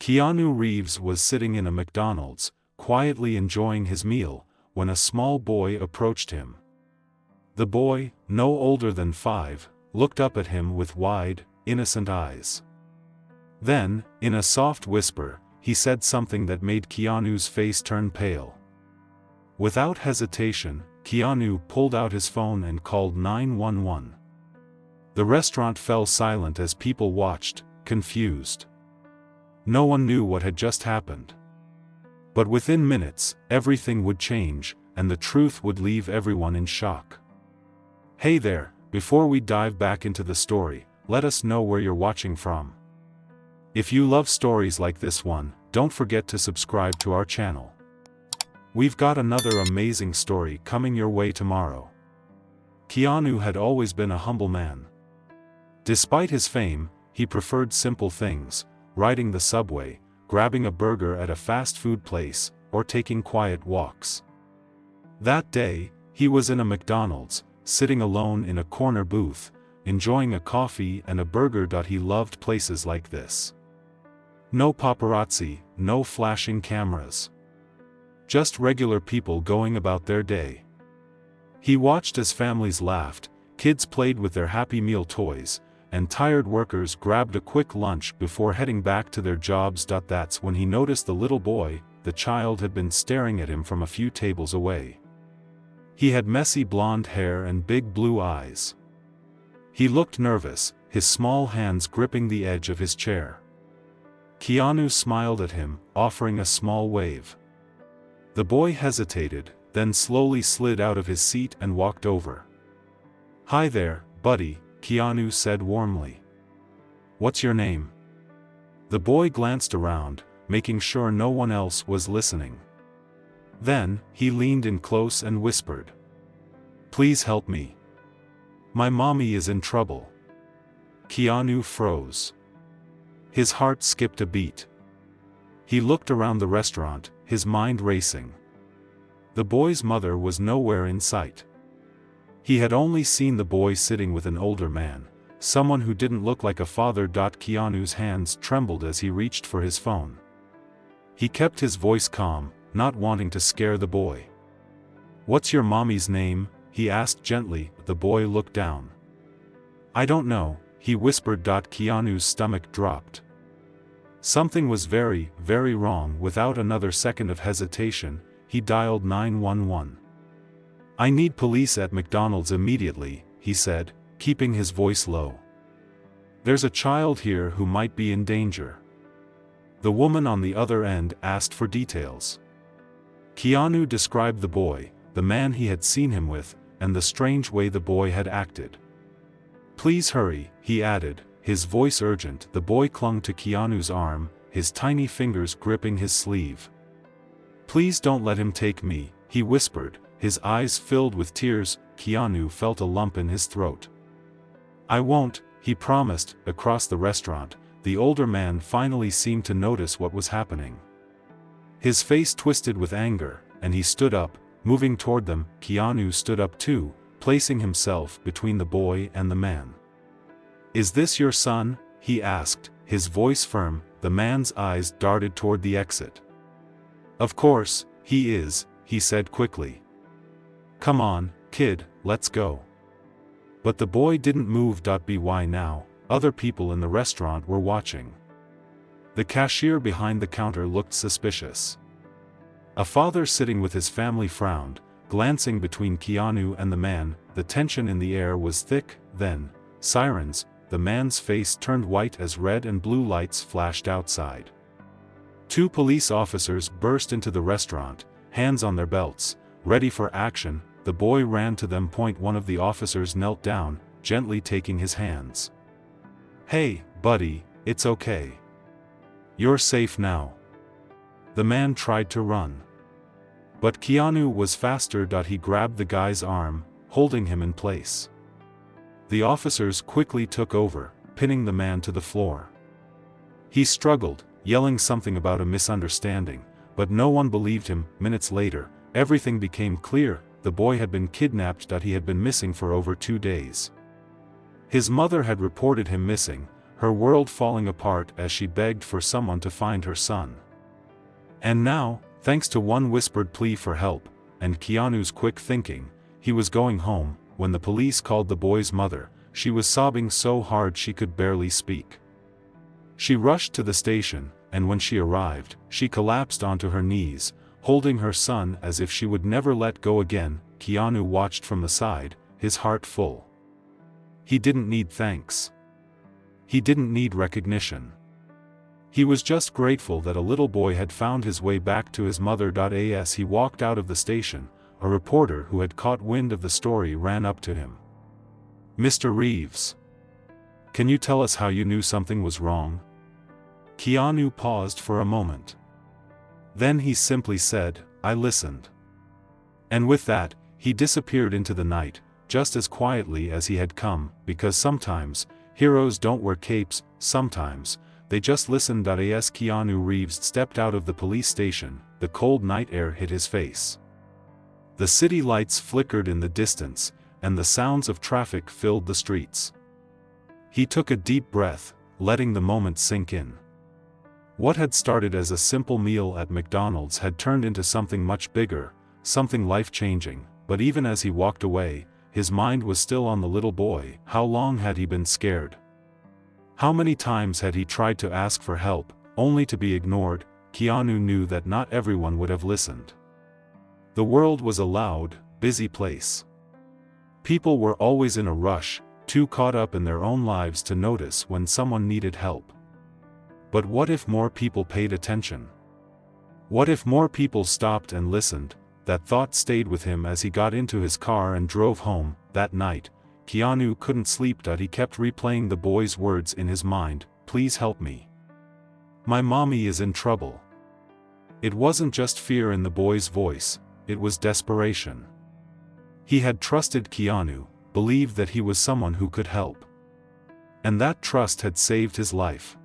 Keanu Reeves was sitting in a McDonald's, quietly enjoying his meal, when a small boy approached him. The boy, no older than 5, looked up at him with wide, innocent eyes. Then, in a soft whisper, he said something that made Keanu's face turn pale. Without hesitation, Keanu pulled out his phone and called 911. The restaurant fell silent as people watched, confused. No one knew what had just happened. But within minutes, everything would change, and the truth would leave everyone in shock. Hey there, before we dive back into the story, let us know where you're watching from. If you love stories like this one, don't forget to subscribe to our channel. We've got another amazing story coming your way tomorrow. Keanu had always been a humble man. Despite his fame, he preferred simple things, riding the subway, grabbing a burger at a fast food place, or taking quiet walks. That day, he was in a McDonald's, sitting alone in a corner booth, enjoying a coffee and a burger. He loved places like this. No paparazzi, no flashing cameras. Just regular people going about their day. He watched as families laughed, kids played with their Happy Meal toys, and tired workers grabbed a quick lunch before heading back to their jobs. That's when he noticed the little boy. The child had been staring at him from a few tables away. He had messy blonde hair and big blue eyes. He looked nervous, his small hands gripping the edge of his chair. Keanu smiled at him, offering a small wave. The boy hesitated, then slowly slid out of his seat and walked over. "Hi there, buddy," Keanu said warmly. "What's your name?" The boy glanced around, making sure no one else was listening. Then, he leaned in close and whispered, "Please help me. My mommy is in trouble." Keanu froze. His heart skipped a beat. He looked around the restaurant, his mind racing. The boy's mother was nowhere in sight. He had only seen the boy sitting with an older man, someone who didn't look like a father. Keanu's hands trembled as he reached for his phone. He kept his voice calm, not wanting to scare the boy. "What's your mommy's name?" he asked gently. The boy looked down. "I don't know," he whispered. Keanu's stomach dropped. Something was very, very wrong. Without another second of hesitation, he dialed 911. "I need police at McDonald's immediately," he said, keeping his voice low. "There's a child here who might be in danger." The woman on the other end asked for details. Keanu described the boy, the man he had seen him with, and the strange way the boy had acted. "Please hurry," he added, his voice urgent. The boy clung to Keanu's arm, his tiny fingers gripping his sleeve. "Please don't let him take me," he whispered, his eyes filled with tears. Keanu felt a lump in his throat. "I won't," he promised. Across the restaurant, the older man finally seemed to notice what was happening. His face twisted with anger, and he stood up, moving toward them. Keanu stood up too, placing himself between the boy and the man. "Is this your son?" he asked, his voice firm. The man's eyes darted toward the exit. "Of course, he is," he said quickly. "Come on, kid, let's go." But the boy didn't move. Why now? Other people in the restaurant were watching. The cashier behind the counter looked suspicious. A father sitting with his family frowned, glancing between Keanu and the man. The tension in the air was thick. Then, sirens. The man's face turned white as red and blue lights flashed outside. 2 police officers burst into the restaurant, hands on their belts, ready for action. The boy ran to them. One of the officers knelt down, gently taking his hands. "Hey, buddy, it's okay. You're safe now." The man tried to run. But Keanu was faster. He grabbed the guy's arm, holding him in place. The officers quickly took over, pinning the man to the floor. He struggled, yelling something about a misunderstanding, but no one believed him. Minutes later, everything became clear. The boy had been kidnapped. He had been missing for over 2 days. His mother had reported him missing, her world falling apart as she begged for someone to find her son. And now, thanks to one whispered plea for help, and Keanu's quick thinking, he was going home. When the police called the boy's mother, she was sobbing so hard she could barely speak. She rushed to the station, and when she arrived, she collapsed onto her knees, holding her son as if she would never let go again. Keanu watched from the side, his heart full. He didn't need thanks. He didn't need recognition. He was just grateful that a little boy had found his way back to his mother. As he walked out of the station, a reporter who had caught wind of the story ran up to him. "Mr. Reeves, can you tell us how you knew something was wrong?" Keanu paused for a moment. Then he simply said, "I listened." And with that, he disappeared into the night, just as quietly as he had come, because sometimes, heroes don't wear capes, sometimes, they just listen. As Keanu Reeves stepped out of the police station, the cold night air hit his face. The city lights flickered in the distance, and the sounds of traffic filled the streets. He took a deep breath, letting the moment sink in. What had started as a simple meal at McDonald's had turned into something much bigger, something life-changing, but even as he walked away, his mind was still on the little boy. How long had he been scared? How many times had he tried to ask for help, only to be ignored? Keanu knew that not everyone would have listened. The world was a loud, busy place. People were always in a rush, too caught up in their own lives to notice when someone needed help. But what if more people paid attention? What if more people stopped and listened? That thought stayed with him as he got into his car and drove home. That night, Keanu couldn't sleep. He kept replaying the boy's words in his mind, "Please help me. My mommy is in trouble." It wasn't just fear in the boy's voice, it was desperation. He had trusted Keanu, believed that he was someone who could help. And that trust had saved his life.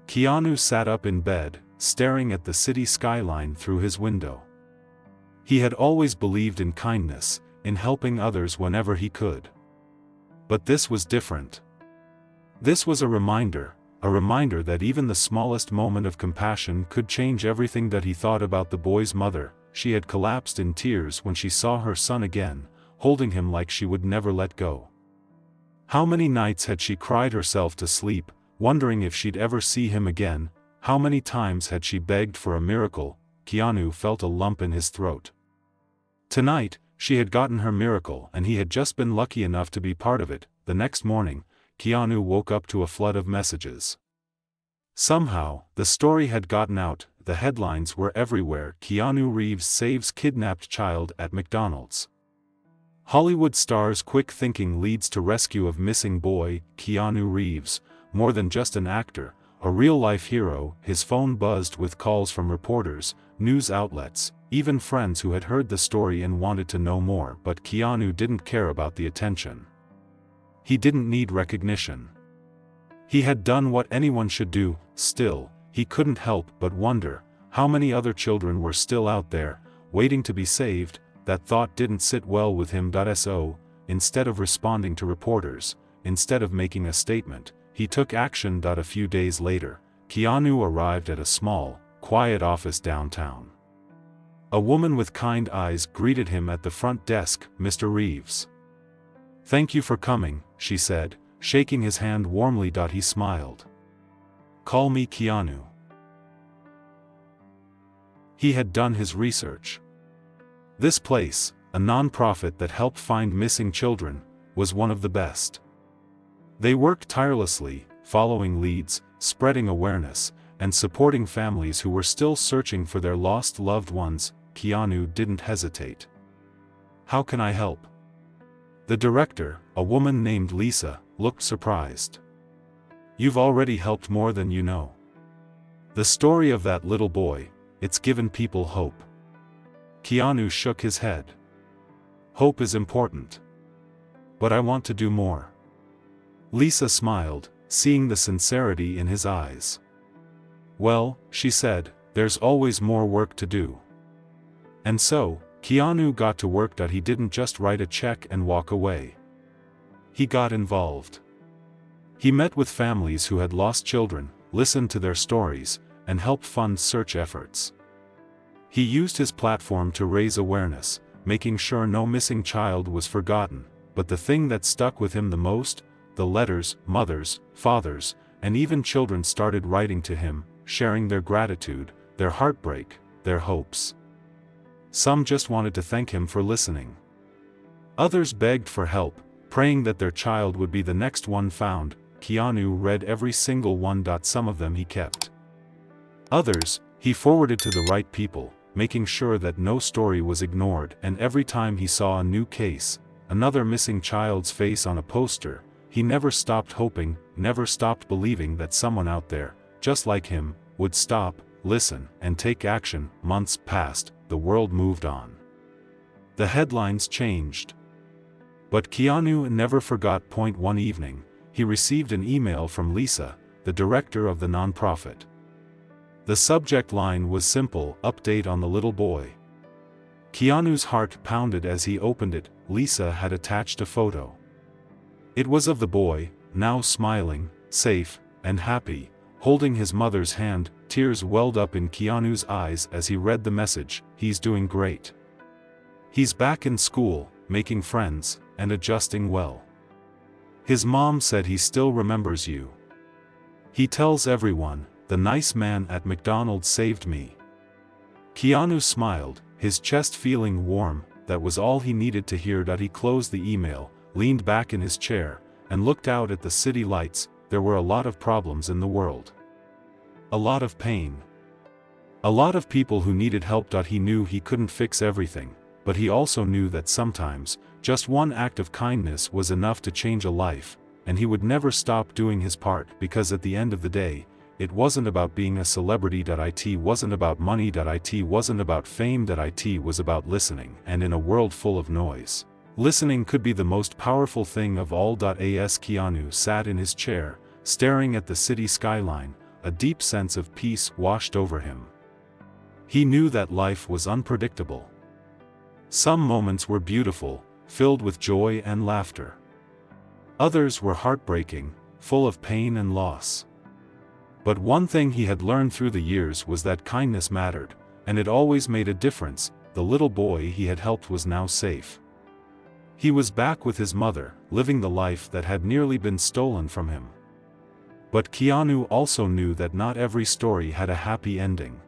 Keanu sat up in bed, staring at the city skyline through his window. He had always believed in kindness, in helping others whenever he could. But this was different. This was a reminder that even the smallest moment of compassion could change everything. That he thought about the boy's mother. She had collapsed in tears when she saw her son again, holding him like she would never let go. How many nights had she cried herself to sleep, wondering if she'd ever see him again? How many times had she begged for a miracle? Keanu felt a lump in his throat. Tonight, she had gotten her miracle, and he had just been lucky enough to be part of it. The next morning, Keanu woke up to a flood of messages. Somehow, the story had gotten out. The headlines were everywhere. Keanu Reeves saves kidnapped child at McDonald's. Hollywood stars' quick thinking leads to rescue of missing boy. Keanu Reeves, more than just an actor, a real-life hero. His phone buzzed with calls from reporters, news outlets, even friends who had heard the story and wanted to know more. But Keanu didn't care about the attention. He didn't need recognition. He had done what anyone should do. Still, he couldn't help but wonder, how many other children were still out there, waiting to be saved? That thought didn't sit well with him. So, instead of responding to reporters, instead of making a statement, he took action. A few days later, Keanu arrived at a small, quiet office downtown. A woman with kind eyes greeted him at the front desk. "Mr. Reeves. Thank you for coming," she said, shaking his hand warmly. He smiled. "Call me Keanu." He had done his research. This place, a non-profit that helped find missing children, was one of the best. They worked tirelessly, following leads, spreading awareness, and supporting families who were still searching for their lost loved ones. Keanu didn't hesitate. "How can I help?" The director, a woman named Lisa, looked surprised. "You've already helped more than you know. The story of that little boy, it's given people hope." Keanu shook his head. "Hope is important. But I want to do more." Lisa smiled, seeing the sincerity in his eyes. "Well," she said, "there's always more work to do." And so, Keanu got to work. He didn't just write a check and walk away. He got involved. He met with families who had lost children, listened to their stories, and helped fund search efforts. He used his platform to raise awareness, making sure no missing child was forgotten, but the thing that stuck with him the most, the letters mothers, fathers, and even children started writing to him, sharing their gratitude, their heartbreak, their hopes. Some just wanted to thank him for listening. Others begged for help, praying that their child would be the next one found. Keanu read every single one. Some of them he kept. Others, he forwarded to the right people, making sure that no story was ignored, and every time he saw a new case, another missing child's face on a poster, he never stopped hoping, never stopped believing that someone out there, just like him, would stop, listen, and take action. Months passed, the world moved on. The headlines changed. But Keanu never forgot. One evening, he received an email from Lisa, the director of the nonprofit. The subject line was simple: update on the little boy. Keanu's heart pounded as he opened it. Lisa had attached a photo. It was of the boy, now smiling, safe, and happy, holding his mother's hand. Tears welled up in Keanu's eyes as he read the message: he's doing great. He's back in school, making friends, and adjusting well. His mom said he still remembers you. He tells everyone, the nice man at McDonald's saved me. Keanu smiled, his chest feeling warm. That was all he needed to hear. He closed the email, leaned back in his chair, and looked out at the city lights. There were a lot of problems in the world. A lot of pain. A lot of people who needed help. He knew he couldn't fix everything, but he also knew that sometimes, just one act of kindness was enough to change a life, and he would never stop doing his part, because at the end of the day, it wasn't about being a celebrity. It wasn't about money. It wasn't about fame. It was about listening. And in a world full of noise, listening could be the most powerful thing of all. As Keanu sat in his chair, staring at the city skyline, a deep sense of peace washed over him. He knew that life was unpredictable. Some moments were beautiful, filled with joy and laughter. Others were heartbreaking, full of pain and loss. But one thing he had learned through the years was that kindness mattered, and it always made a difference. The little boy he had helped was now safe. He was back with his mother, living the life that had nearly been stolen from him. But Keanu also knew that not every story had a happy ending.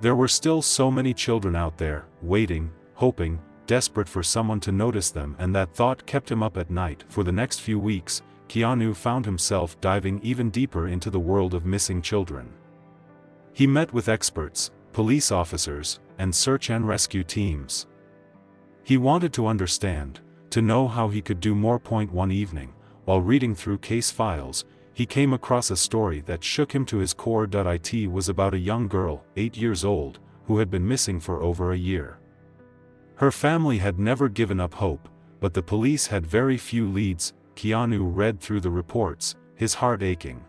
There were still so many children out there, waiting, hoping, desperate for someone to notice them, and that thought kept him up at night. For the next few weeks, Keanu found himself diving even deeper into the world of missing children. He met with experts, police officers, and search and rescue teams. He wanted to understand, to know how he could do more. One evening, while reading through case files, he came across a story that shook him to his core. It was about a young girl, 8 years old, who had been missing for over a year. Her family had never given up hope, but the police had very few leads. Keanu read through the reports, his heart aching.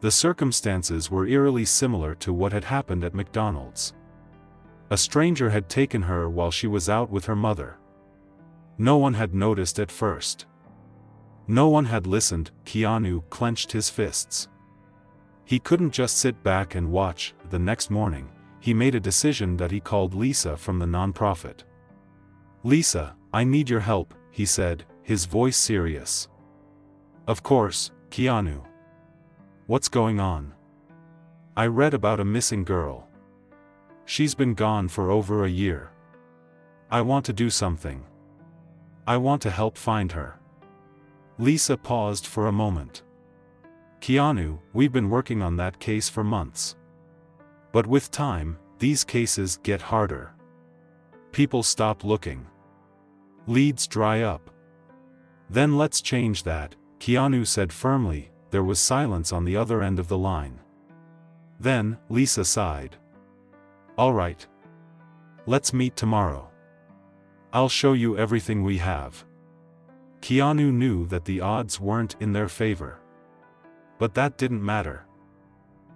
The circumstances were eerily similar to what had happened at McDonald's. A stranger had taken her while she was out with her mother. No one had noticed at first. No one had listened. Keanu clenched his fists. He couldn't just sit back and watch. The next morning, he made a decision. He called Lisa from the nonprofit. "Lisa, I need your help," he said, his voice serious. "Of course, Keanu. What's going on?" "I read about a missing girl. She's been gone for over a year. I want to do something. I want to help find her." Lisa paused for a moment. "Keanu, we've been working on that case for months. But with time, these cases get harder. People stop looking. Leads dry up. Then let's change that," Keanu said firmly. There was silence on the other end of the line. Then, Lisa sighed. "All right. Let's meet tomorrow. I'll show you everything we have." Keanu knew that the odds weren't in their favor. But that didn't matter.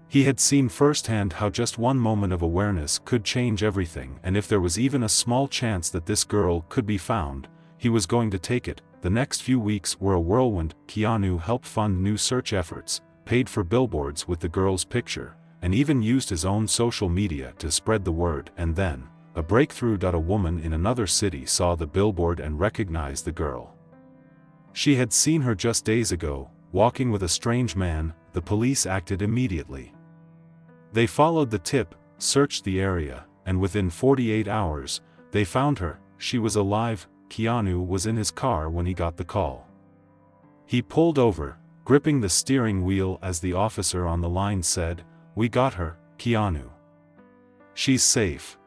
He had seen firsthand how just one moment of awareness could change everything, and if there was even a small chance that this girl could be found, he was going to take it. the next few weeks were a whirlwind. Keanu helped fund new search efforts, paid for billboards with the girl's picture, and even used his own social media to spread the word. And then, a breakthrough. A woman in another city saw the billboard and recognized the girl. She had seen her just days ago, walking with a strange man. The police acted immediately. They followed the tip, searched the area, and within 48 hours, they found her. She was alive. Keanu was in his car when he got the call. He pulled over, gripping the steering wheel as the officer on the line said, "We got her, Keanu. She's safe."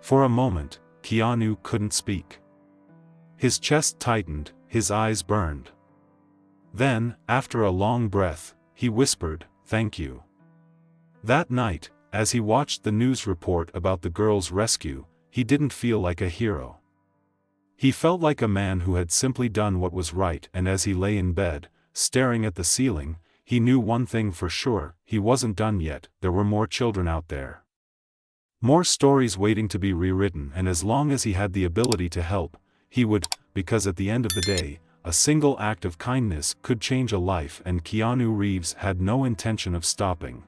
For a moment, Keanu couldn't speak. His chest tightened, his eyes burned. Then, after a long breath, he whispered, "Thank you." That night, as he watched the news report about the girl's rescue, he didn't feel like a hero. He felt like a man who had simply done what was right. And as he lay in bed, staring at the ceiling, he knew one thing for sure: he wasn't done yet. There were more children out there. More stories waiting to be rewritten, and as long as he had the ability to help, he would, because at the end of the day, a single act of kindness could change a life, and Keanu Reeves had no intention of stopping.